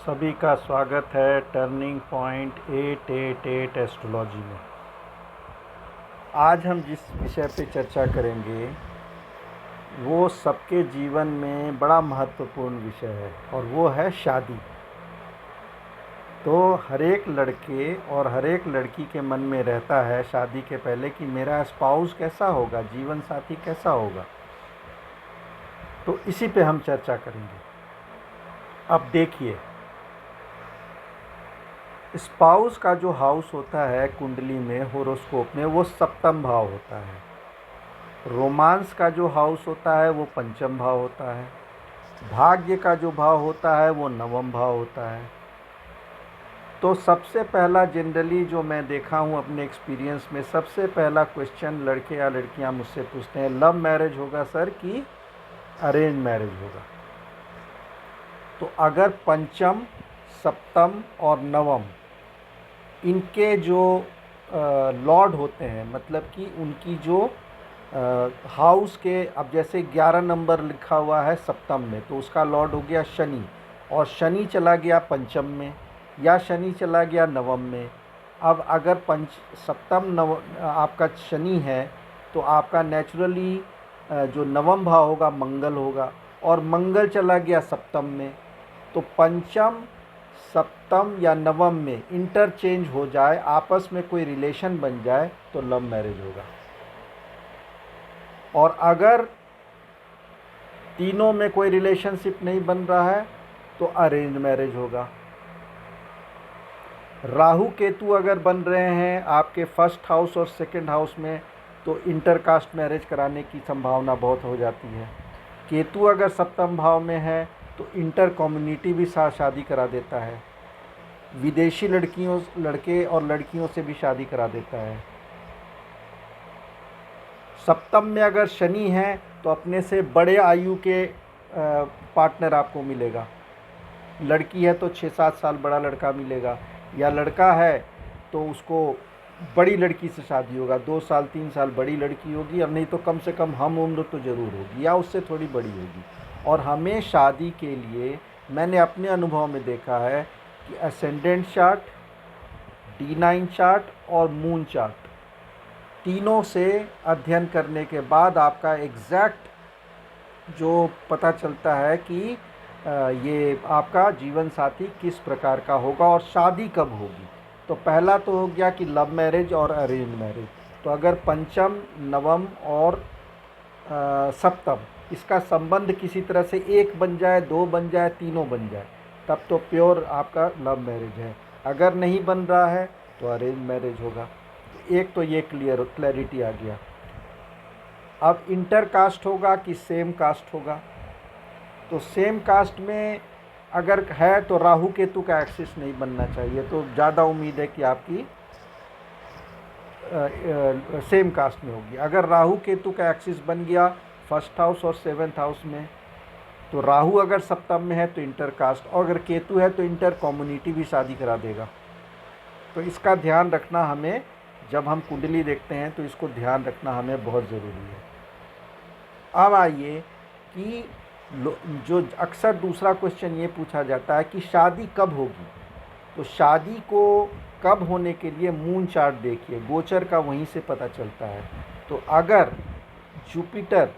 सभी का स्वागत है टर्निंग पॉइंट 888 एस्ट्रोलॉजी में। आज हम जिस विषय पे चर्चा करेंगे वो सबके जीवन में बड़ा महत्वपूर्ण विषय है और वो है शादी। तो हर एक लड़के और हर एक लड़की के मन में रहता है शादी के पहले कि मेरा स्पाउस कैसा होगा, जीवन साथी कैसा होगा। तो इसी पे हम चर्चा करेंगे। अब देखिए, स्पाउस का जो हाउस होता है कुंडली में, होरोस्कोप में, वो सप्तम भाव होता है। रोमांस का जो हाउस होता है वो पंचम भाव होता है। भाग्य का जो भाव होता है वो नवम भाव होता है। तो सबसे पहला जनरली जो मैं देखा हूँ अपने एक्सपीरियंस में, सबसे पहला क्वेश्चन लड़के या लड़कियाँ मुझसे पूछते हैं, लव मैरिज होगा सर कि अरेंज मैरिज होगा। तो अगर पंचम, सप्तम और नवम इनके जो लॉर्ड होते हैं, मतलब कि उनकी जो हाउस के, अब जैसे 11 नंबर लिखा हुआ है सप्तम में, तो उसका लॉर्ड हो गया शनि, और शनि चला गया पंचम में या शनि चला गया नवम में। अब अगर सप्तम नव आपका शनि है तो आपका नेचुरली जो नवम भाव होगा मंगल होगा, और मंगल चला गया सप्तम में। तो पंचम, सप्तम या नवम में इंटरचेंज हो जाए, आपस में कोई रिलेशन बन जाए तो लव मैरिज होगा। और अगर तीनों में कोई रिलेशनशिप नहीं बन रहा है तो अरेंज मैरिज होगा। राहु केतु अगर बन रहे हैं आपके फर्स्ट हाउस और सेकंड हाउस में तो इंटरकास्ट मैरिज कराने की संभावना बहुत हो जाती है। केतु अगर सप्तम भाव में है तो इंटर कम्युनिटी भी शादी करा देता है। विदेशी लड़के और लड़कियों से भी शादी करा देता है। सप्तम में अगर शनि है तो अपने से बड़े आयु के पार्टनर आपको मिलेगा। लड़की है तो 6-7 साल बड़ा लड़का मिलेगा, या लड़का है तो उसको बड़ी लड़की से शादी होगा, 2 साल 3 साल बड़ी लड़की होगी, और नहीं तो कम से कम हम उम्र तो ज़रूर होगी या उससे थोड़ी बड़ी होगी। और हमें शादी के लिए, मैंने अपने अनुभव में देखा है कि असेंडेंट चार्ट, D9 चार्ट और मून चार्ट, तीनों से अध्ययन करने के बाद आपका एग्जैक्ट जो पता चलता है कि ये आपका जीवन साथी किस प्रकार का होगा और शादी कब होगी। तो पहला तो हो गया कि लव मैरिज और अरेंज मैरिज। तो अगर पंचम, नवम और सप्तम इसका संबंध किसी तरह से एक बन जाए, 2 बन जाए, तीनों बन जाए, तब तो प्योर आपका लव मैरिज है। अगर नहीं बन रहा है तो अरेंज मैरिज होगा। एक तो ये क्लैरिटी आ गया। अब इंटर कास्ट होगा कि सेम कास्ट होगा। तो सेम कास्ट में अगर है तो राहु केतु का एक्सिस नहीं बनना चाहिए, तो ज़्यादा उम्मीद है कि आपकी सेम कास्ट में होगी। अगर राहु केतु का एक्सिस बन गया फर्स्ट हाउस और 7th हाउस में, तो राहु अगर सप्तम में है तो इंटर कास्ट, और अगर केतु है तो इंटर कम्युनिटी भी शादी करा देगा। तो इसका ध्यान रखना हमें, जब हम कुंडली देखते हैं तो इसको ध्यान रखना हमें बहुत ज़रूरी है। अब आइए कि जो अक्सर दूसरा क्वेश्चन ये पूछा जाता है कि शादी कब होगी। तो शादी को कब होने के लिए मून चार्ट देखिए, गोचर का वहीं से पता चलता है। तो अगर जुपिटर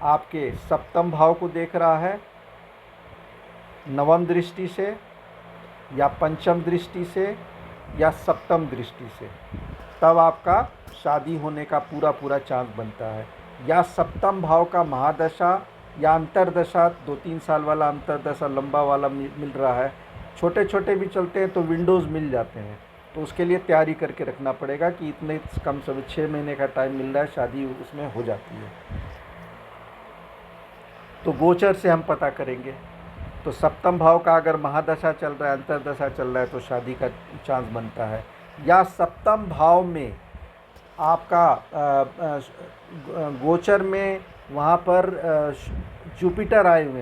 आपके सप्तम भाव को देख रहा है नवम दृष्टि से, या पंचम दृष्टि से, या सप्तम दृष्टि से, तब आपका शादी होने का पूरा चांस बनता है। या सप्तम भाव का महादशा या अंतरदशा, 2-3 साल वाला अंतरदशा लंबा वाला मिल रहा है, छोटे छोटे भी चलते हैं तो विंडोज़ मिल जाते हैं। तो उसके लिए तैयारी करके रखना पड़ेगा कि इतने कम से 6 महीने का टाइम मिल रहा है, शादी उसमें हो जाती है। तो गोचर से हम पता करेंगे। तो सप्तम भाव का अगर महादशा चल रहा है, अंतरदशा चल रहा है, तो शादी का चांस बनता है। या सप्तम भाव में आपका गोचर में वहाँ पर जुपिटर आए हुए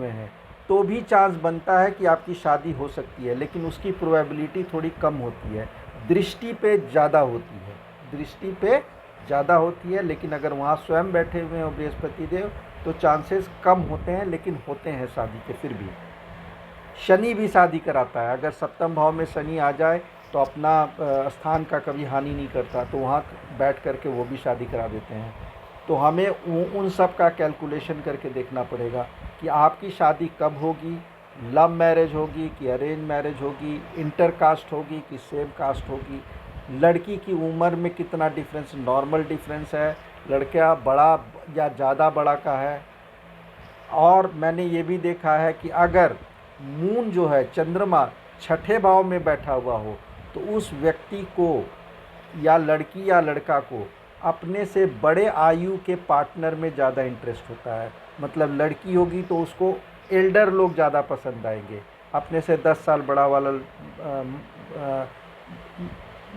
हैं, तो भी चांस बनता है कि आपकी शादी हो सकती है, लेकिन उसकी प्रोबेबिलिटी थोड़ी कम होती है। दृष्टि पे ज़्यादा होती है, दृष्टि पे ज़्यादा होती है, लेकिन अगर वहाँ स्वयं बैठे हुए हो बृहस्पति देव तो चांसेस कम होते हैं, लेकिन होते हैं शादी के फिर भी। शनि भी शादी कराता है, अगर सप्तम भाव में शनि आ जाए तो अपना स्थान का कभी हानि नहीं करता, तो वहाँ बैठ करके वो भी शादी करा देते हैं। तो हमें उन सब का कैलकुलेशन करके देखना पड़ेगा कि आपकी शादी कब होगी, लव मैरिज होगी कि अरेंज मैरिज होगी, इंटर कास्ट होगी कि सेम कास्ट होगी, लड़की की उम्र में कितना डिफरेंस, नॉर्मल डिफरेंस है, लड़का बड़ा या ज़्यादा बड़ा का है। और मैंने ये भी देखा है कि अगर मून जो है, चंद्रमा छठे भाव में बैठा हुआ हो तो उस व्यक्ति को या लड़की या लड़का को अपने से बड़े आयु के पार्टनर में ज़्यादा इंटरेस्ट होता है। मतलब लड़की होगी तो उसको एल्डर लोग ज़्यादा पसंद आएंगे, अपने से 10 साल बड़ा वाला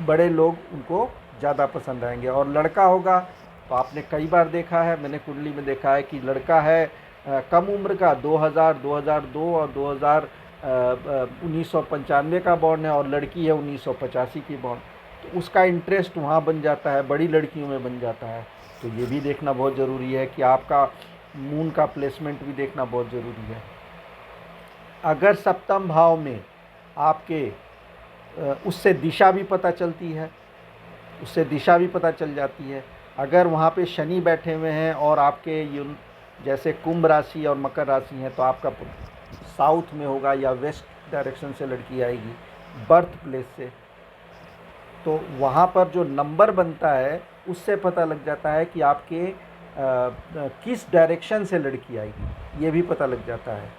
बड़े लोग उनको ज़्यादा पसंद आएंगे। और लड़का होगा तो आपने कई बार देखा है, मैंने कुंडली में देखा है कि लड़का है कम उम्र का, 2000, 2002 और 1995 का बॉर्न है, और लड़की है 1985 की बॉर्न, तो उसका इंटरेस्ट वहाँ बन जाता है, बड़ी लड़कियों में बन जाता है। तो ये भी देखना बहुत ज़रूरी है कि आपका मून का प्लेसमेंट भी देखना बहुत ज़रूरी है। अगर सप्तम भाव में आपके उससे दिशा भी पता चलती है, उससे दिशा भी पता चल जाती है। अगर वहाँ पे शनि बैठे हुए हैं और आपके जैसे कुंभ राशि और मकर राशि है तो आपका साउथ में होगा या वेस्ट डायरेक्शन से लड़की आएगी बर्थ प्लेस से, तो वहाँ पर जो नंबर बनता है उससे पता लग जाता है कि आपके किस डायरेक्शन से लड़की आएगी, ये भी पता लग जाता है।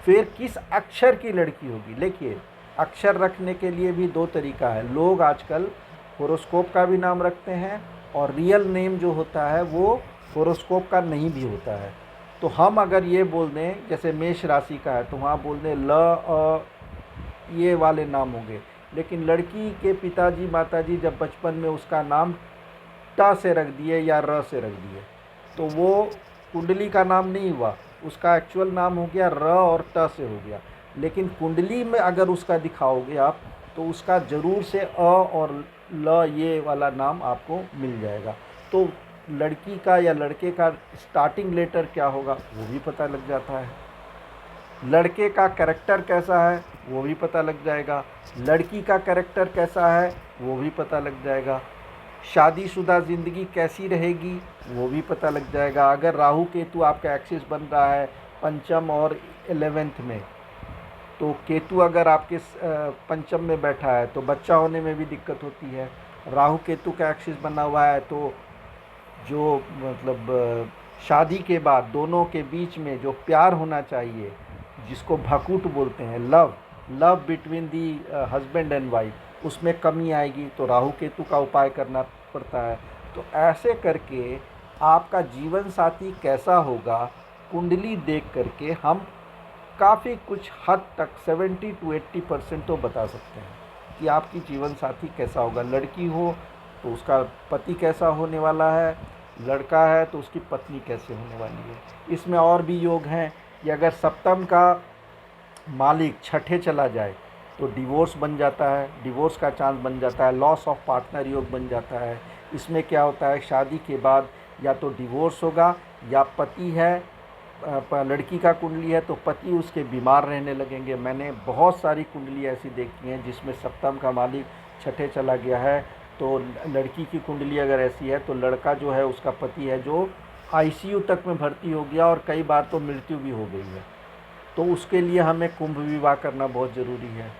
फिर किस अक्षर की लड़की होगी। देखिए, अक्षर रखने के लिए भी दो तरीका है। लोग आजकल होरोस्कोप का भी नाम रखते हैं और रियल नेम जो होता है वो होरोस्कोप का नहीं भी होता है। तो हम अगर ये बोल दें, जैसे मेष राशि का है तो वहाँ बोल दें ल अ ये वाले नाम होंगे, लेकिन लड़की के पिताजी माताजी जब बचपन में उसका नाम ट से रख दिए या र से रख दिए तो वो कुंडली का नाम नहीं हुआ, उसका एक्चुअल नाम हो गया र और ट से हो गया। लेकिन कुंडली में अगर उसका दिखाओगे आप तो उसका ज़रूर से अ और ल ये वाला नाम आपको मिल जाएगा। तो लड़की का या लड़के का स्टार्टिंग लेटर क्या होगा वो भी पता लग जाता है। लड़के का कैरेक्टर कैसा है वो भी पता लग जाएगा, लड़की का कैरेक्टर कैसा है वो भी पता लग जाएगा, शादीशुदा ज़िंदगी कैसी रहेगी वो भी पता लग जाएगा। अगर राहु केतु आपका एक्सिस बन रहा है पंचम और 11th में, तो केतु अगर आपके पंचम में बैठा है तो बच्चा होने में भी दिक्कत होती है। राहु केतु का एक्सिस बना हुआ है तो जो मतलब शादी के बाद दोनों के बीच में जो प्यार होना चाहिए, जिसको भकूट बोलते हैं, love between the husband and wife, उसमें कमी आएगी तो राहु केतु का उपाय करना पड़ता है। तो ऐसे करके आपका जीवन साथी कैसा होगा कुंडली देख करके हम काफ़ी कुछ हद तक 70 to 80% तो बता सकते हैं कि आपकी जीवन साथी कैसा होगा। लड़की हो तो उसका पति कैसा होने वाला है, लड़का है तो उसकी पत्नी कैसे होने वाली है। इसमें और भी योग हैं कि अगर सप्तम का मालिक छठे चला जाए तो डिवोर्स बन जाता है, डिवोर्स का चांस बन जाता है, लॉस ऑफ पार्टनर योग बन जाता है। इसमें क्या होता है, शादी के बाद या तो डिवोर्स होगा या पति है, लड़की का कुंडली है तो पति उसके बीमार रहने लगेंगे। मैंने बहुत सारी कुंडली ऐसी देखी हैं जिसमें सप्तम का मालिक छठे चला गया है, तो लड़की की कुंडली अगर ऐसी है तो लड़का जो है उसका पति है जो आईसीयू तक में भर्ती हो गया और कई बार तो मृत्यु भी हो गई है। तो उसके लिए हमें कुंभ विवाह करना बहुत ज़रूरी है।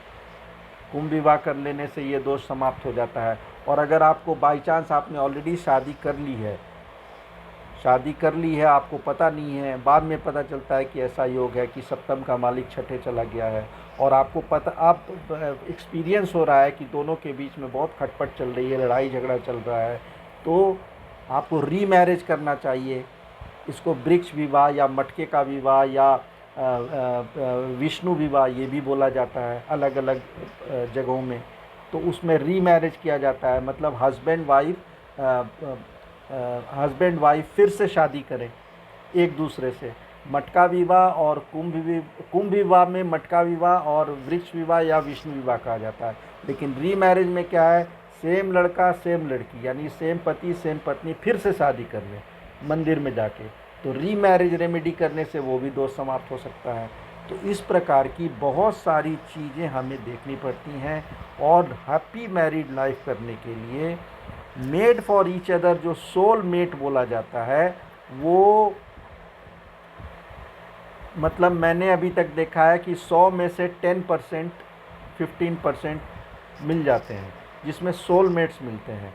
कुंभ विवाह कर लेने से ये दोष समाप्त हो जाता है। और अगर आपको बाई चांस आपने ऑलरेडी शादी कर ली है, आपको पता नहीं है, बाद में पता चलता है कि ऐसा योग है कि सप्तम का मालिक छठे चला गया है और आपको पता, आप एक्सपीरियंस हो रहा है कि दोनों के बीच में बहुत खटपट चल रही है, लड़ाई झगड़ा चल रहा है, तो आपको रीमैरिज करना चाहिए। इसको वृक्ष विवाह या मटके का विवाह या विष्णु विवाह ये भी बोला जाता है अलग अलग जगहों में। तो उसमें रीमैरिज किया जाता है, मतलब हस्बैंड वाइफ फिर से शादी करें एक दूसरे से। मटका विवाह और कुंभ विवाह में मटका विवाह और वृक्ष विवाह या विष्णु विवाह कहा जाता है। लेकिन रीमैरिज में क्या है, सेम लड़का सेम लड़की यानी सेम पति सेम पत्नी फिर से शादी कर ले मंदिर में जाके, तो रीमैरिज रेमेडी करने से वो भी दोष समाप्त हो सकता है। तो इस प्रकार की बहुत सारी चीज़ें हमें देखनी पड़ती हैं और हैप्पी मैरिड लाइफ करने के लिए मेड फॉर ईच अदर जो सोल मेट बोला जाता है वो मतलब मैंने अभी तक देखा है कि 100 में से 10% 15% मिल जाते हैं जिसमें सोलमेट्स मिलते हैं।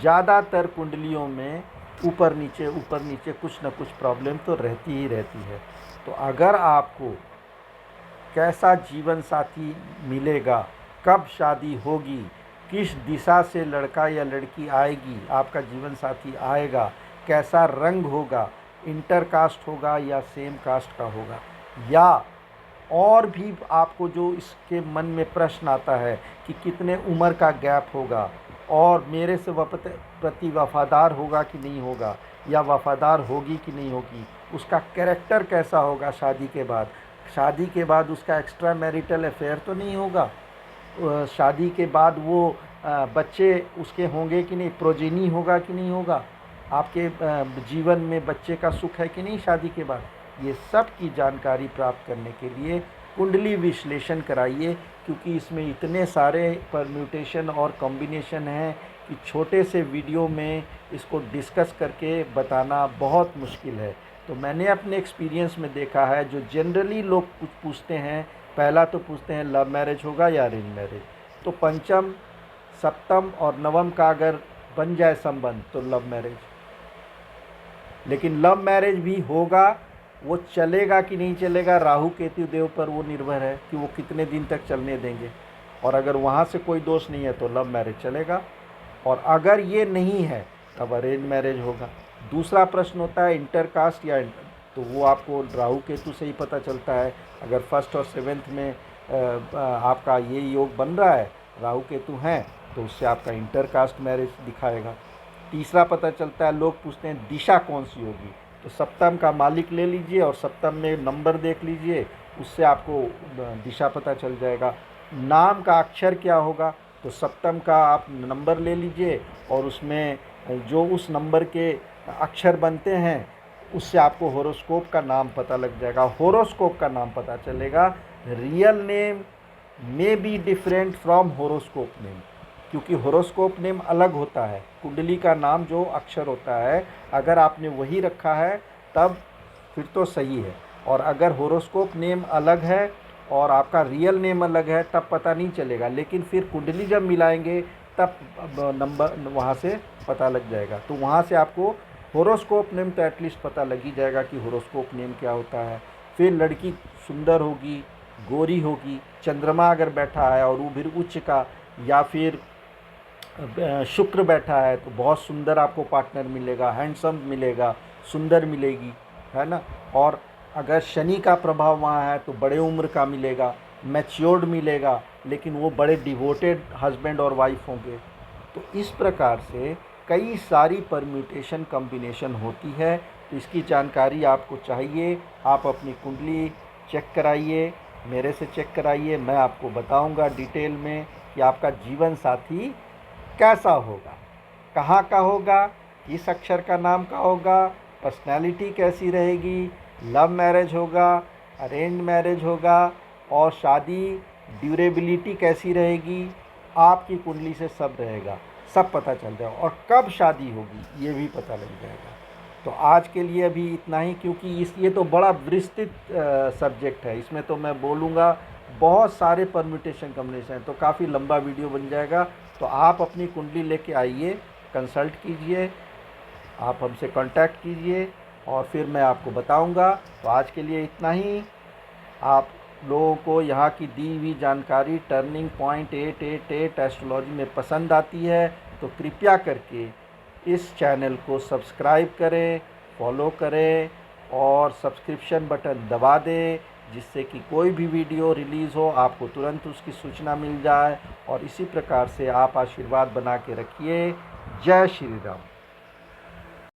ज़्यादातर कुंडलियों में ऊपर नीचे कुछ ना कुछ प्रॉब्लम तो रहती ही रहती है। तो अगर आपको कैसा जीवन साथी मिलेगा, कब शादी होगी, किस दिशा से लड़का या लड़की आएगी, आपका जीवन साथी आएगा, कैसा रंग होगा, इंटर कास्ट होगा या सेम कास्ट का होगा, या और भी आपको जो इसके मन में प्रश्न आता है कि कितने उम्र का गैप होगा और मेरे से प्रति वफ़ादार होगा कि नहीं होगा या वफ़ादार होगी कि नहीं होगी, उसका कैरेक्टर कैसा होगा शादी के बाद उसका एक्स्ट्रा मैरिटल अफेयर तो नहीं होगा, शादी के बाद वो बच्चे उसके होंगे कि नहीं, प्रोजेनी होगा कि नहीं होगा, आपके जीवन में बच्चे का सुख है कि नहीं शादी के बाद। ये सब की जानकारी प्राप्त करने के लिए कुंडली विश्लेषण कराइए, क्योंकि इसमें इतने सारे परम्यूटेशन और कॉम्बिनेशन हैं कि छोटे से वीडियो में इसको डिस्कस करके बताना बहुत मुश्किल है। तो मैंने अपने एक्सपीरियंस में देखा है, जो जनरली लोग कुछ पूछते हैं, पहला तो पूछते हैं लव मैरिज होगा या अरेंज मैरिज, तो पंचम सप्तम और नवम का अगर बन जाए संबंध तो लव मैरिज। लेकिन लव मैरिज भी होगा, वो चलेगा कि नहीं चलेगा राहु केतु देव पर वो निर्भर है कि वो कितने दिन तक चलने देंगे, और अगर वहाँ से कोई दोष नहीं है तो लव मैरिज चलेगा, और अगर ये नहीं है तब अरेंज मैरिज होगा। दूसरा प्रश्न होता है इंटर कास्ट या तो वो आपको राहु केतु से ही पता चलता है। अगर फर्स्ट और सेवेंथ में आपका ये योग बन रहा है, राहु केतु हैं, तो उससे आपका इंटर कास्ट मैरिज दिखाएगा। तीसरा पता चलता है, लोग पूछते हैं दिशा कौन सी होगी, तो सप्तम का मालिक ले लीजिए और सप्तम में नंबर देख लीजिए, उससे आपको दिशा पता चल जाएगा। नाम का अक्षर क्या होगा, तो सप्तम का आप नंबर ले लीजिए और उसमें जो उस नंबर के अक्षर बनते हैं उससे आपको होरोस्कोप का नाम पता लग जाएगा। होरोस्कोप का नाम पता चलेगा। Real name may be different from horoscope name, क्योंकि होरोस्कोप नेम अलग होता है। कुंडली का नाम जो अक्षर होता है अगर आपने वही रखा है तब फिर तो सही है, और अगर होरोस्कोप नेम अलग है और आपका रियल नेम अलग है तब पता नहीं चलेगा। लेकिन फिर कुंडली जब मिलाएंगे तब नंबर वहाँ से पता लग जाएगा। तो वहाँ से आपको होरोस्कोप नेम तो एटलीस्ट पता लग ही जाएगा कि होरोस्कोप नेम क्या होता है। फिर लड़की सुंदर होगी, गोरी होगी, चंद्रमा अगर बैठा है और वो भी उच्च का, या फिर शुक्र बैठा है तो बहुत सुंदर आपको पार्टनर मिलेगा, हैंडसम मिलेगा, सुंदर मिलेगी, है ना। और अगर शनि का प्रभाव वहाँ है तो बड़े उम्र का मिलेगा, मैच्योर्ड मिलेगा, लेकिन वो बड़े डिवोटेड हस्बैंड और वाइफ होंगे। तो इस प्रकार से कई सारी परम्यूटेशन कॉम्बिनेशन होती है। तो इसकी जानकारी आपको चाहिए, आप अपनी कुंडली चेक कराइए, मेरे से चेक कराइए, मैं आपको बताऊंगा डिटेल में कि आपका जीवन साथी कैसा होगा, कहाँ का होगा, किस अक्षर का नाम का होगा, पर्सनैलिटी कैसी रहेगी, लव मैरिज होगा, अरेंज मैरिज होगा, और शादी ड्यूरेबिलिटी कैसी रहेगी, आपकी कुंडली से सब रहेगा, सब पता चल जाएगा। और कब शादी होगी ये भी पता लग जाएगा। तो आज के लिए अभी इतना ही, क्योंकि ये तो बड़ा विस्तृत सब्जेक्ट है, इसमें तो मैं बोलूँगा बहुत सारे परम्यूटेशन कॉम्बिनेशन, तो काफ़ी लंबा वीडियो बन जाएगा। तो आप अपनी कुंडली लेके आइए, कंसल्ट कीजिए, आप हमसे कांटेक्ट कीजिए और फिर मैं आपको बताऊंगा। तो आज के लिए इतना ही। आप लोगों को यहाँ की दी हुई जानकारी टर्निंग पॉइंट 888 एस्ट्रोलॉजी में पसंद आती है तो कृपया करके इस चैनल को सब्सक्राइब करें, फॉलो करें और सब्सक्रिप्शन बटन दबा दें, जिससे कि कोई भी वीडियो रिलीज़ हो आपको तुरंत उसकी सूचना मिल जाए। और इसी प्रकार से आप आशीर्वाद बना के रखिए। जय श्री राम।